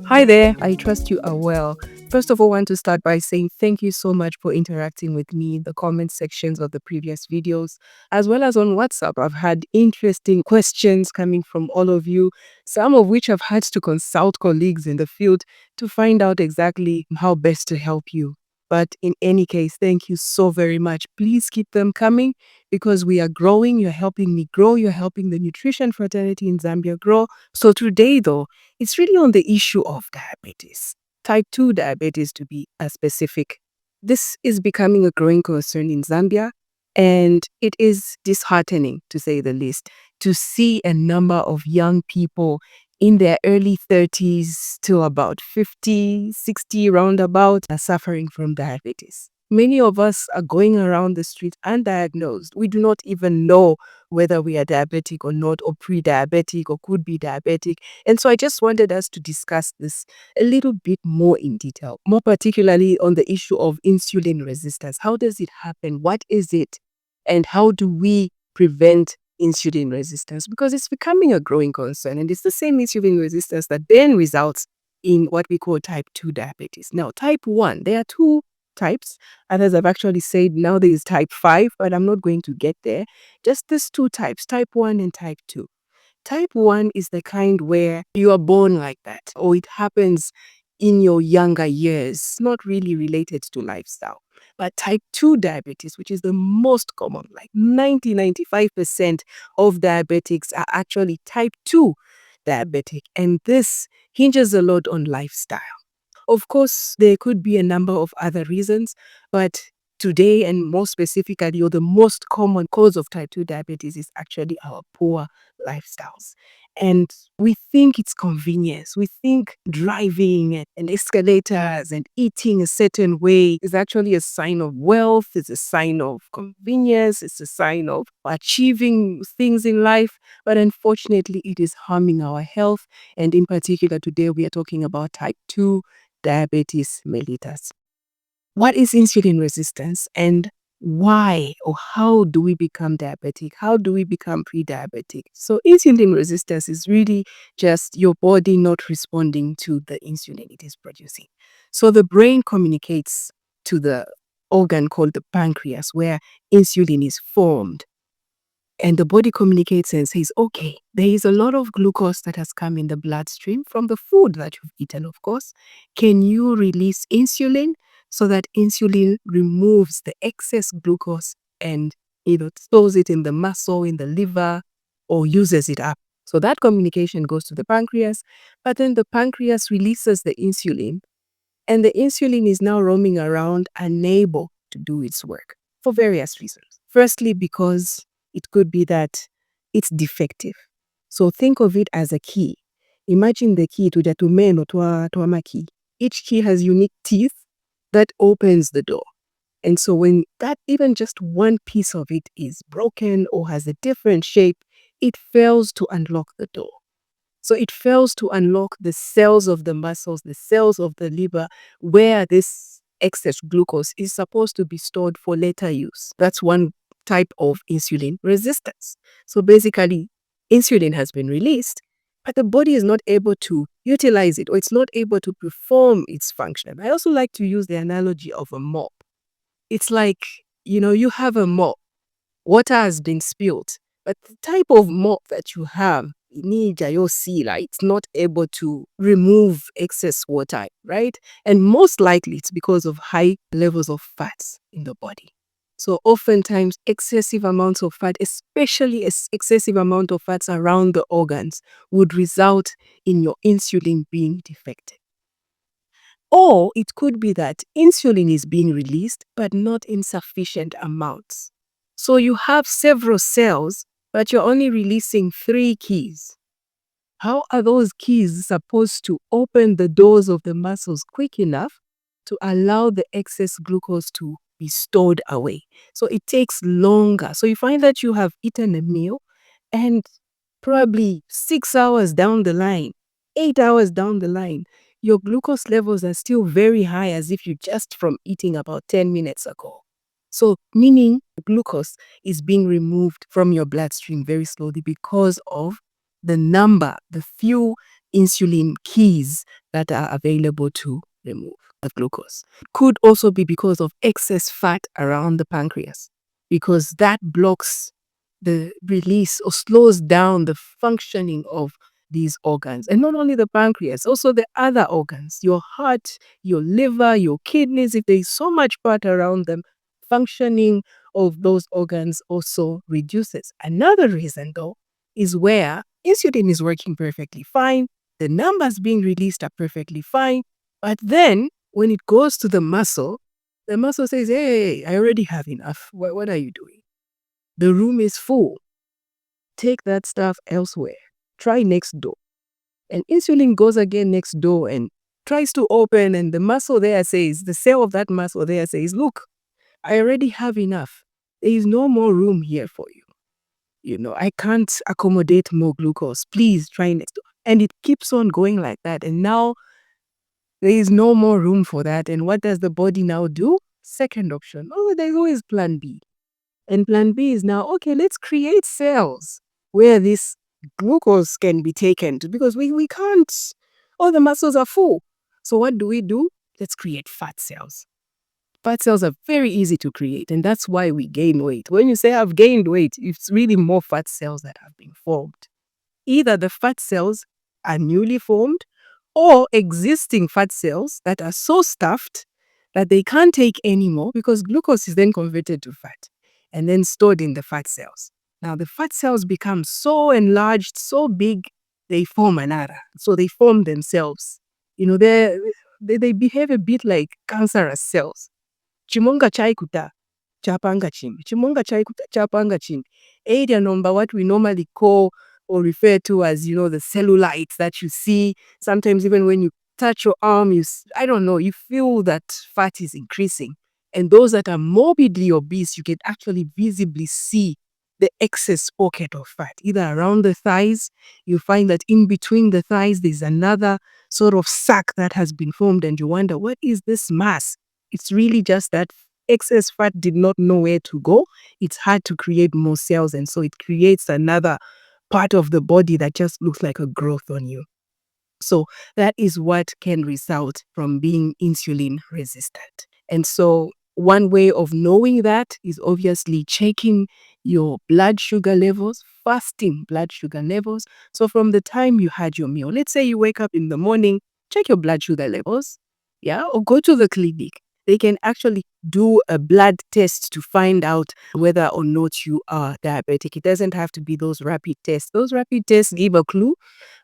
Hi there, I trust you are well. First of all, I want to start by saying thank you so much for interacting with me in the comment sections of the previous videos, as well as on WhatsApp. I've had interesting questions coming from all of you, some of which I've had to consult colleagues in the field to find out exactly how best to help you. But in any case, thank you so very much. Please keep them coming because we are growing. You're helping me grow. You're helping the nutrition fraternity in Zambia grow. So today, though, it's really on the issue of diabetes, type 2 diabetes to be specific. This is becoming a growing concern in Zambia, and it is disheartening, to say the least, to see a number of young people in their early 30s to about 50, 60 roundabout are suffering from diabetes. Many of us are going around the street undiagnosed. We do not even know whether we are diabetic or not, or pre-diabetic, or could be diabetic. And so I just wanted us to discuss this a little bit more in detail, more particularly on the issue of insulin resistance. How does it happen? What is it? And how do we prevent insulin resistance? Because it's becoming a growing concern, and it's the same insulin resistance that then results in what we call type 2 diabetes. Now, type 1, there are two types. Others have actually said now there is type 5, but I'm not going to get there. Just these two types, type 1 and type 2. Type 1 is the kind where you are born like that, or it happens in your younger years, not really related to lifestyle. But type 2 diabetes, which is the most common, like 95% of diabetics are actually type 2 diabetic. And this hinges a lot on lifestyle. Of course, there could be a number of other reasons, but today, and more specifically, or the most common cause of type 2 diabetes is actually our poor lifestyles. And we think it's convenience. We think driving and escalators and eating a certain way is actually a sign of wealth, it's a sign of convenience, it's a sign of achieving things in life. But unfortunately, it is harming our health. And in particular, today we are talking about type 2 diabetes mellitus. What is insulin resistance, and why or how do we become diabetic? How do we become pre-diabetic? So insulin resistance is really just your body not responding to the insulin it is producing. So the brain communicates to the organ called the pancreas where insulin is formed. And the body communicates and says, okay, there is a lot of glucose that has come in the bloodstream from the food that you've eaten, of course. Can you release insulin so that insulin removes the excess glucose and stores it in the muscle, in the liver, or uses it up? So that communication goes to the pancreas, but then the pancreas releases the insulin, and the insulin is now roaming around unable to do its work for various reasons. Firstly, because it could be that it's defective. So think of it as a key. Imagine the key to jatumeno twa key. Each key has unique teeth that opens the door. And so when that even just one piece of it is broken or has a different shape, it fails to unlock the door. So it fails to unlock the cells of the muscles, the cells of the liver, where this excess glucose is supposed to be stored for later use. That's one type of insulin resistance. So basically, insulin has been released, but the body is not able to utilize it, or it's not able to perform its function. I also like to use the analogy of a mop. It's like, you have a mop. Water has been spilled, but the type of mop that you have, it's not able to remove excess water, right? And most likely it's because of high levels of fats in the body. So oftentimes excessive amounts of fat, especially excessive amount of fats around the organs, would result in your insulin being defective. Or it could be that insulin is being released, but not in sufficient amounts. So you have several cells, but you're only releasing 3 keys. How are those keys supposed to open the doors of the muscles quick enough to allow the excess glucose to be stored away? So it takes longer. So you find that you have eaten a meal, and probably 6 hours down the line, 8 hours down the line, your glucose levels are still very high, as if you just from eating about 10 minutes ago. So meaning glucose is being removed from your bloodstream very slowly because of the few insulin keys that are available to remove the glucose. Could also be because of excess fat around the pancreas, because that blocks the release or slows down the functioning of these organs. And not only the pancreas, also the other organs, your heart, your liver, your kidneys. If there is so much fat around them, functioning of those organs also reduces. Another reason, though, is where insulin is working perfectly fine, the numbers being released are perfectly fine, but then when it goes to the muscle says, hey, I already have enough. What are you doing? The room is full. Take that stuff elsewhere. Try next door. And insulin goes again next door and tries to open, and the muscle there says, the cell of that muscle there says, look, I already have enough. There is no more room here for you. I can't accommodate more glucose. Please try next door. And it keeps on going like that. And now there is no more room for that. And what does the body now do? Second option. Oh, there's always plan B. And plan B is now, okay, let's create cells where this glucose can be taken to, because we can't, all the muscles are full. So what do? Let's create fat cells. Fat cells are very easy to create, and that's why we gain weight. When you say I've gained weight, it's really more fat cells that have been formed. Either the fat cells are newly formed or existing fat cells that are so stuffed that they can't take anymore, because glucose is then converted to fat and then stored in the fat cells. Now the fat cells become so enlarged, so big, they form another. So they form themselves. They behave a bit like cancerous cells. Chimonga chaikuta chapanga chini. Chimonga chaikuta chapanga chini. Area number, what we normally call or refer to as, the cellulites that you see. Sometimes even when you touch your arm, I don't know, you feel that fat is increasing. And those that are morbidly obese, you can actually visibly see the excess pocket of fat, either around the thighs. You find that in between the thighs, there's another sort of sac that has been formed, and you wonder, what is this mass? It's really just that excess fat did not know where to go. It's hard to create more cells, and so it creates another part of the body that just looks like a growth on you. So that is what can result from being insulin resistant. And so one way of knowing that is obviously checking your blood sugar levels, fasting blood sugar levels. So from the time you had your meal, let's say you wake up in the morning, check your blood sugar levels, or go to the clinic. They can actually do a blood test to find out whether or not you are diabetic. It doesn't have to be those rapid tests. Those rapid tests give a clue,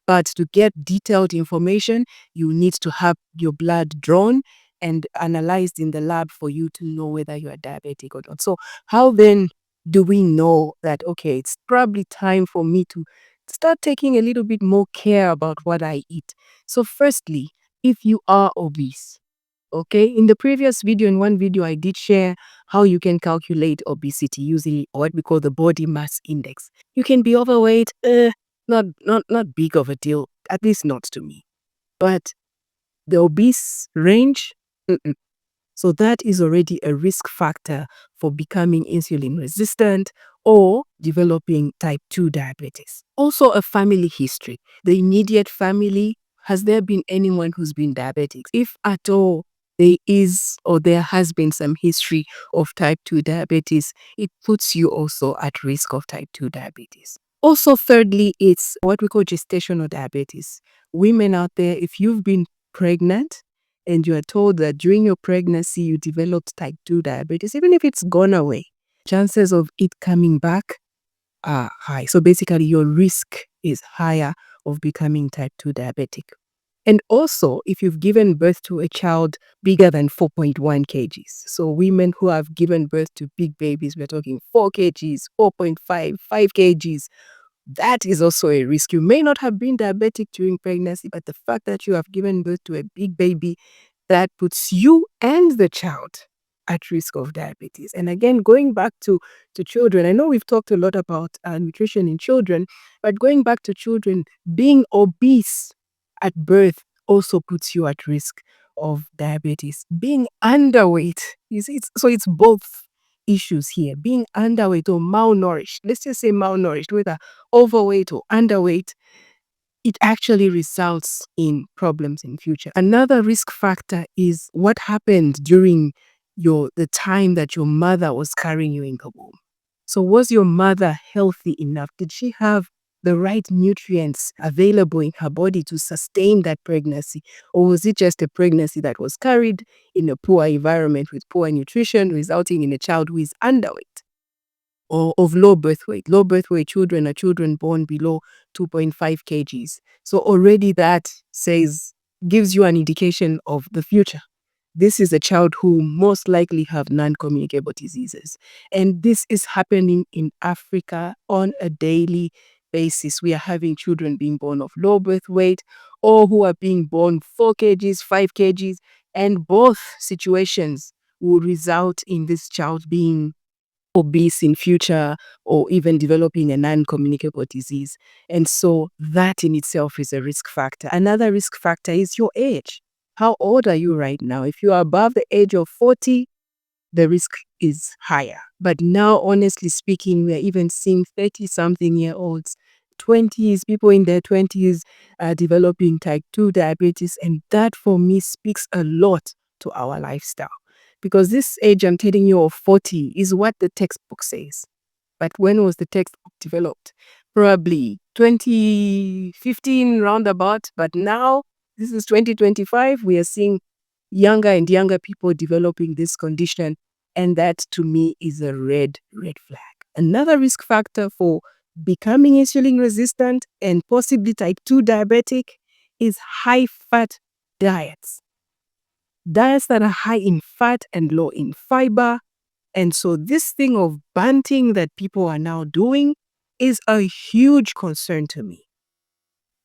but to get detailed information, you need to have your blood drawn and analyzed in the lab for you to know whether you are diabetic or not. So how then do we know that, okay, it's probably time for me to start taking a little bit more care about what I eat? So firstly, if you are obese, okay, in the previous video, in one video, I did share how you can calculate obesity using what we call the body mass index. You can be overweight, not big of a deal, at least not to me. But the obese range, so that is already a risk factor for becoming insulin resistant or developing type 2 diabetes. Also a family history. The immediate family, has there been anyone who's been diabetic? If at all there is or there has been some history of type 2 diabetes, it puts you also at risk of type 2 diabetes. Also, thirdly, it's what we call gestational diabetes. Women out there, if you've been pregnant and you are told that during your pregnancy you developed type 2 diabetes, even if it's gone away, chances of it coming back are high. So basically, your risk is higher of becoming type 2 diabetic. And also, if you've given birth to a child bigger than 4.1 kgs. So women who have given birth to big babies, we're talking 4 kgs, 4.5, 5 kgs. That is also a risk. You may not have been diabetic during pregnancy, but the fact that you have given birth to a big baby, that puts you and the child at risk of diabetes. And again, going back to children, I know we've talked a lot about nutrition in children, but going back to children, being obese at birth also puts you at risk of diabetes. Being underweight, so it's both issues here. Being underweight or malnourished, let's just say malnourished, whether overweight or underweight, it actually results in problems in future. Another risk factor is what happened during the time that your mother was carrying you in the womb. So was your mother healthy enough? Did she have the right nutrients available in her body to sustain that pregnancy? Or was it just a pregnancy that was carried in a poor environment with poor nutrition, resulting in a child who is underweight or of low birth weight? Low birth weight children are children born below 2.5 kgs. So already that gives you an indication of the future. This is a child who most likely have non-communicable diseases. And this is happening in Africa on a daily basis. We are having children being born of low birth weight or who are being born 4 kgs, 5 kgs. And both situations will result in this child being obese in future or even developing a non-communicable disease. And so that in itself is a risk factor. Another risk factor is your age. How old are you right now? If you are above the age of 40, the risk is higher. But now, honestly speaking, we are even seeing 30-something-year-olds, 20s, people in their 20s are developing type 2 diabetes. And that for me speaks a lot to our lifestyle. Because this age I'm telling you of 40 is what the textbook says. But when was the textbook developed? Probably 2015 roundabout. But now, this is 2025, we are seeing younger and younger people developing this condition. And that to me is a red flag. Another risk factor for becoming insulin resistant and possibly type 2 diabetic is high fat diets. Diets that are high in fat and low in fiber. And so this thing of banting that people are now doing is a huge concern to me.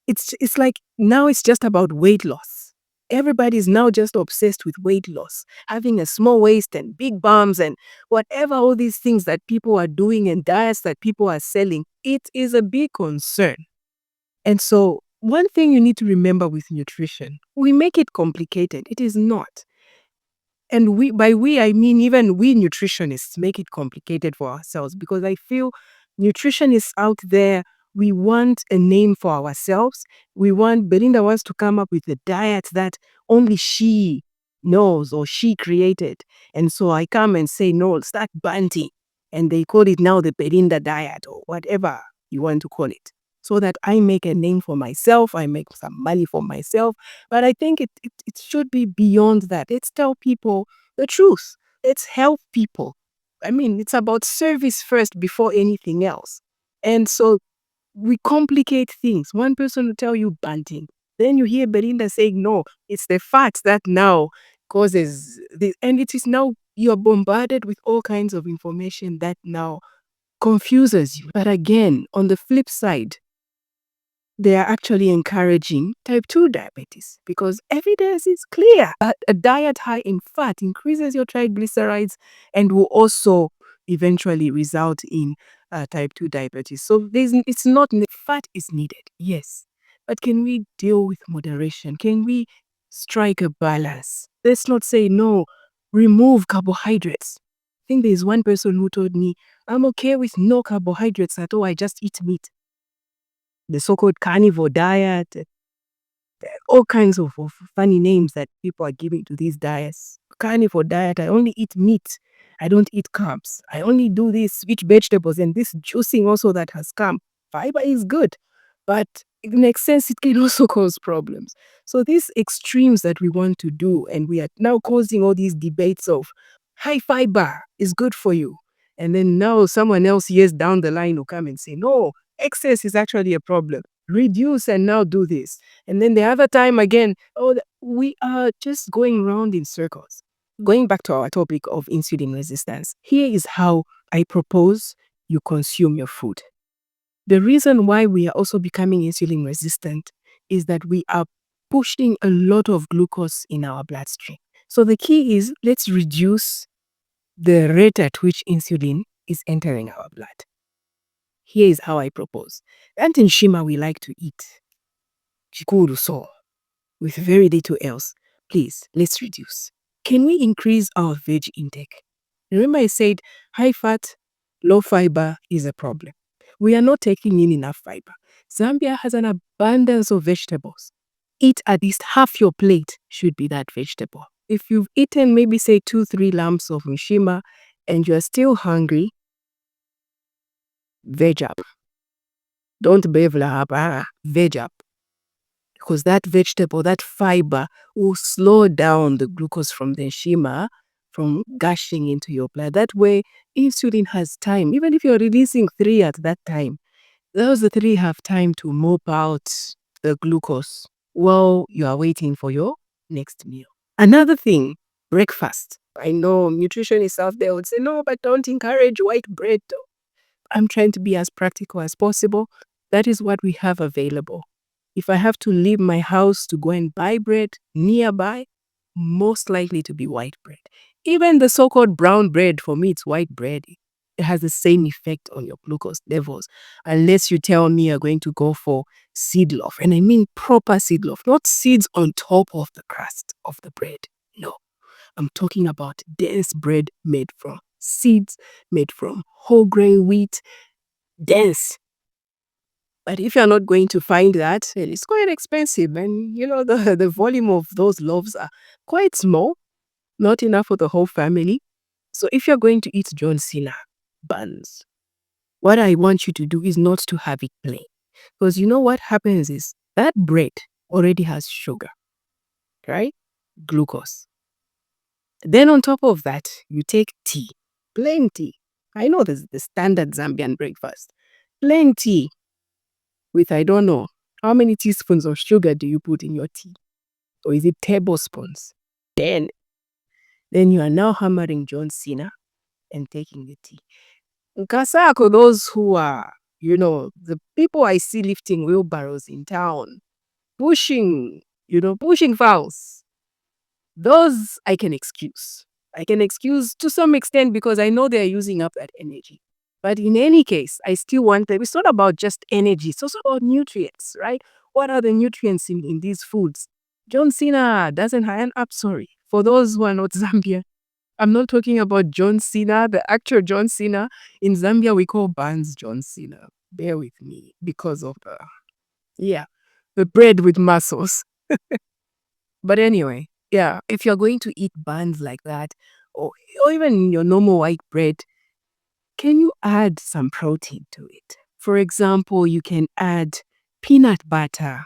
It's like now it's just about weight loss. Everybody is now just obsessed with weight loss, having a small waist and big bums and whatever, all these things that people are doing and diets that people are selling. It is a big concern. And so one thing you need to remember with nutrition, we make it complicated. It is not. And by we, I mean even we nutritionists make it complicated for ourselves, because I feel nutritionists out there, we want a name for ourselves. We want Belinda wants to come up with a diet that only she knows or she created. And so I come and say, no, start banting. And they call it now the Belinda diet or whatever you want to call it. So that I make a name for myself, I make some money for myself. But I think it should be beyond that. Let's tell people the truth. Let's help people. I mean, it's about service first before anything else. And so we complicate things. One person will tell you banting. Then you hear Belinda saying, no, it's the fat that now causes this. And it is now you're bombarded with all kinds of information that now confuses you. But again, on the flip side, they are actually encouraging type 2 diabetes because evidence is clear that a diet high in fat increases your triglycerides and will also eventually result in type 2 diabetes. So it's not fat is needed, yes, but can we deal with moderation? Can we strike a balance? Let's not say no, remove carbohydrates. I think there's one person who told me, I'm okay with no carbohydrates at all, I just eat meat. The so-called carnivore diet, all kinds of funny names that people are giving to these diets. Carnivore diet, I only eat meat. I don't eat carbs. I only do this, switch vegetables, and this juicing also that has come. Fiber is good, but it makes sense it can also cause problems. So these extremes that we want to do, and we are now causing all these debates of high fiber is good for you. And then now someone else years down the line will come and say, no, excess is actually a problem. Reduce and now do this. And then the other time again, we are just going round in circles. Going back to our topic of insulin resistance, here is how I propose you consume your food. The reason why we are also becoming insulin resistant is that we are pushing a lot of glucose in our bloodstream. So the key is let's reduce the rate at which insulin is entering our blood. Here is how I propose. And in Shima, we like to eat chikuru so with very little else. Please, let's reduce. Can we increase our veg intake? Remember I said high fat, low fiber is a problem. We are not taking in enough fiber. Zambia has an abundance of vegetables. Eat at least half your plate should be that vegetable. If you've eaten maybe say 2-3 lumps of mishima and you're still hungry, veg up. Don't bevla up, veg up. Because that vegetable, that fiber will slow down the glucose from the nshima from gushing into your blood. That way, insulin has time. Even if you're releasing 3 at that time, those 3 have time to mop out the glucose while you are waiting for your next meal. Another thing, breakfast. I know nutritionists out there would say, no, but don't encourage white bread. I'm trying to be as practical as possible. That is what we have available. If I have to leave my house to go and buy bread nearby, most likely to be white bread. Even the so-called brown bread, for me, it's white bread. It has the same effect on your glucose levels, unless you tell me you're going to go for seed loaf. And I mean proper seed loaf, not seeds on top of the crust of the bread. No, I'm talking about dense bread made from seeds, made from whole grain wheat, dense. But if you're not going to find that, it's quite expensive. And the volume of those loaves are quite small, not enough for the whole family. So if you're going to eat John Cena buns, what I want you to do is not to have it plain. Because what happens is that bread already has sugar, right? Glucose. Then on top of that, you take tea, plain tea. I know this is the standard Zambian breakfast. Plain tea with, I don't know, how many teaspoons of sugar do you put in your tea? Or is it tablespoons? Then you are now hammering John Cena and taking the tea. Nkasako, those who are, the people I see lifting wheelbarrows in town, pushing fowls, those I can excuse. I can excuse to some extent because I know they're using up that energy. But in any case, I still want them. It's not about just energy. It's also about nutrients, right? What are the nutrients in these foods? John Cena doesn't have, I'm sorry. For those who are not Zambian, I'm not talking about John Cena, the actor John Cena. In Zambia, we call buns John Cena. Bear with me because of the bread with muscles. But anyway, yeah, if you're going to eat buns like that, or even your normal white bread, can you add some protein to it? For example, you can add peanut butter.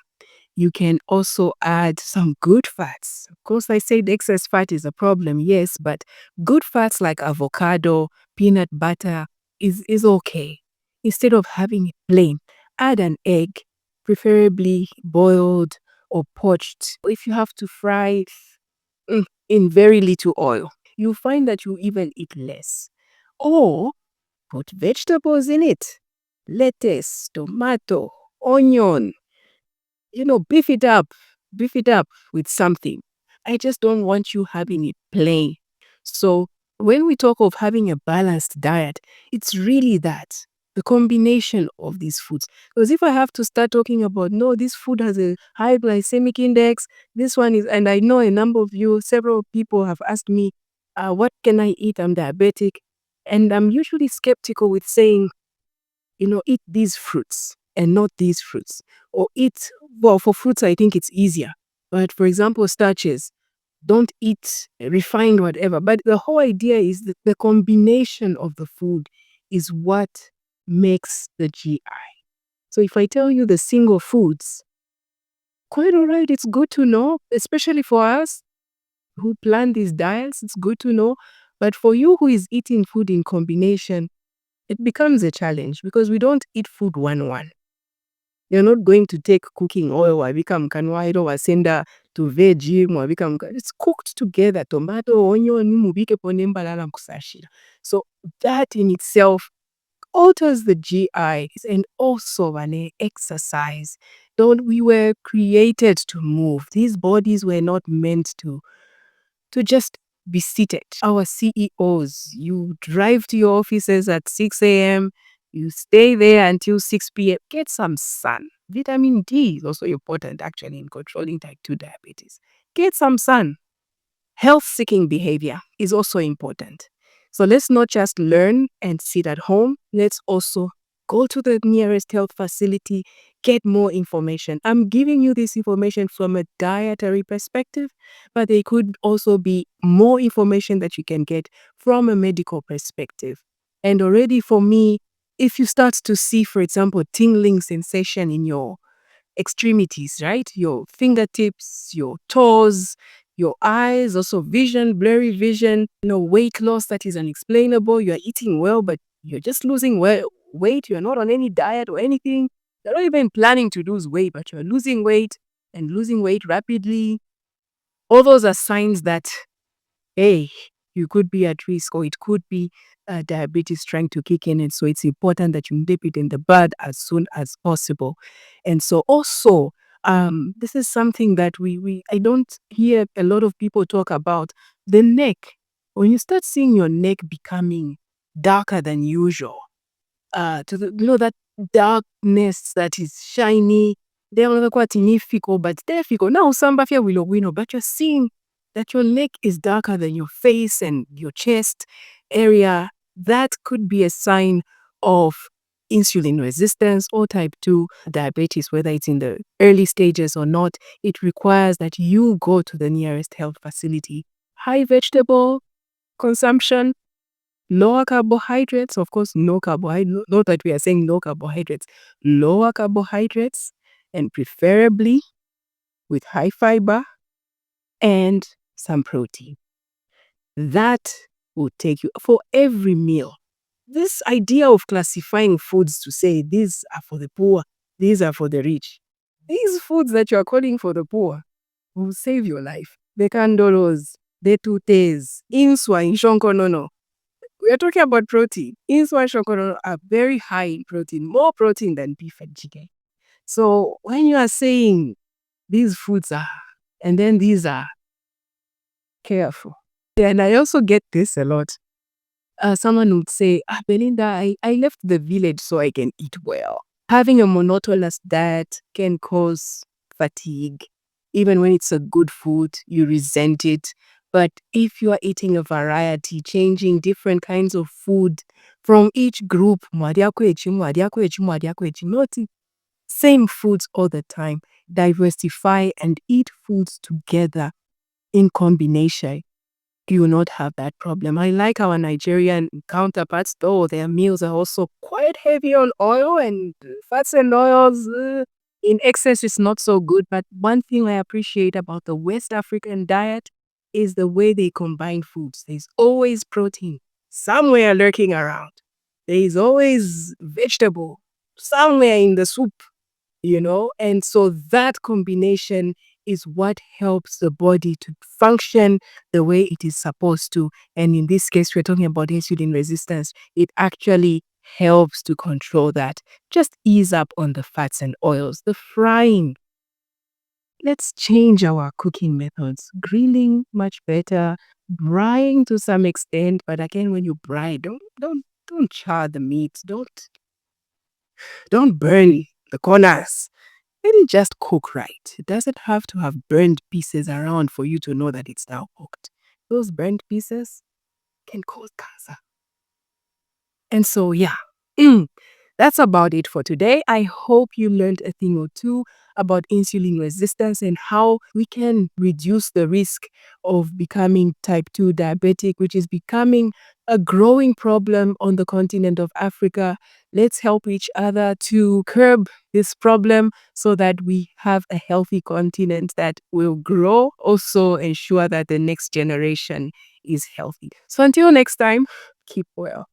You can also add some good fats. Of course, I said excess fat is a problem, yes, but good fats like avocado, peanut butter is okay. Instead of having it plain, add an egg, preferably boiled or poached. If you have to fry it in very little oil, you find that you even eat less. Or put vegetables in it. Lettuce, tomato, onion. Beef it up. Beef it up with something. I just don't want you having it plain. So when we talk of having a balanced diet, it's really that. The combination of these foods. Because if I have to start talking about, no, this food has a high glycemic index, this one is, and I know a number of you, several people have asked me, what can I eat? I'm diabetic. And I'm usually skeptical with saying, eat these fruits and not these fruits. Or for fruits, I think it's easier. But for example, starches, don't eat refined whatever. But the whole idea is that the combination of the food is what makes the GI. So if I tell you the single foods, quite all right, it's good to know, especially for us who plan these diets, it's good to know. But for you who is eating food in combination, it becomes a challenge because we don't eat food one. You're not going to take cooking oil, wabika mkanwairo, wasenda to veggie, wabika mkanwairo. It's cooked together, tomato, onion, mubike ponemba lala kusashira. So that in itself alters the GI and also an exercise. We were created to move. These bodies were not meant to just be seated. Our CEOs, you drive to your offices at 6 a.m., you stay there until 6 p.m., get some sun. Vitamin D is also important actually in controlling type 2 diabetes. Get some sun. Health-seeking behavior is also important. So let's not just learn and sit at home. Let's also Go to the nearest health facility, get more information. I'm giving you this information from a dietary perspective, but there could also be more information that you can get from a medical perspective. And already for me, if you start to see, for example, tingling sensation in your extremities, right? Your fingertips, your toes, your eyes, also vision, blurry vision, weight loss that is unexplainable. You're eating well, but you're just losing weight. You're not on any diet or anything. You're not even planning to lose weight, but you're losing weight and losing weight rapidly. All those are signs that, hey, you could be at risk, or it could be diabetes trying to kick in. And so it's important that you nip it in the bud as soon as possible. And so also, this is something that I don't hear a lot of people talk about. The neck. When you start seeing your neck becoming darker than usual, that darkness that is shiny, they're quite significant, but difficult. Now, some will win, but you're seeing that your neck is darker than your face and your chest area. That could be a sign of insulin resistance or type 2 diabetes, whether it's in the early stages or not. It requires that you go to the nearest health facility. High vegetable consumption, lower carbohydrates, of course, no carbohydrates. Not that we are saying no carbohydrates, lower carbohydrates, and preferably with high fiber and some protein. That will take you for every meal. This idea of classifying foods to say these are for the poor, these are for the rich. These foods that you are calling for the poor will save your life. The candolos, the tutes, inswa, inshonkonono. We are talking about protein. Inswa and shonkonono are very high in protein, more protein than beef and chicken. So when you are saying these foods are, and then these are, careful. And I also get this a lot. Someone would say, Belinda, I left the village so I can eat well. Having a monotonous diet can cause fatigue. Even when it's a good food, you resent it. But if you are eating a variety, changing different kinds of food from each group, not same foods all the time, diversify and eat foods together in combination, you will not have that problem. I like our Nigerian counterparts, though their meals are also quite heavy on oil and fats and oils. In excess is not so good. But one thing I appreciate about the West African diet is the way they combine foods. There's always protein somewhere lurking around. There is always vegetable somewhere in the soup, and so that combination is what helps the body to function the way it is supposed to. And in this case, we're talking about insulin resistance. It actually helps to control that. Just ease up on the fats and oils. The frying, let's change our cooking methods. Grilling, much better. Frying to some extent, but again, when you fry, don't char the meat. Don't burn the corners. Let it just cook right. It doesn't have to have burned pieces around for you to know that it's now cooked. Those burnt pieces can cause cancer. And so, yeah, that's about it for today. I hope you learned a thing or two about insulin resistance and how we can reduce the risk of becoming type 2 diabetic, which is becoming a growing problem on the continent of Africa. Let's help each other to curb this problem so that we have a healthy continent that will grow, also ensure that the next generation is healthy. So until next time, keep well.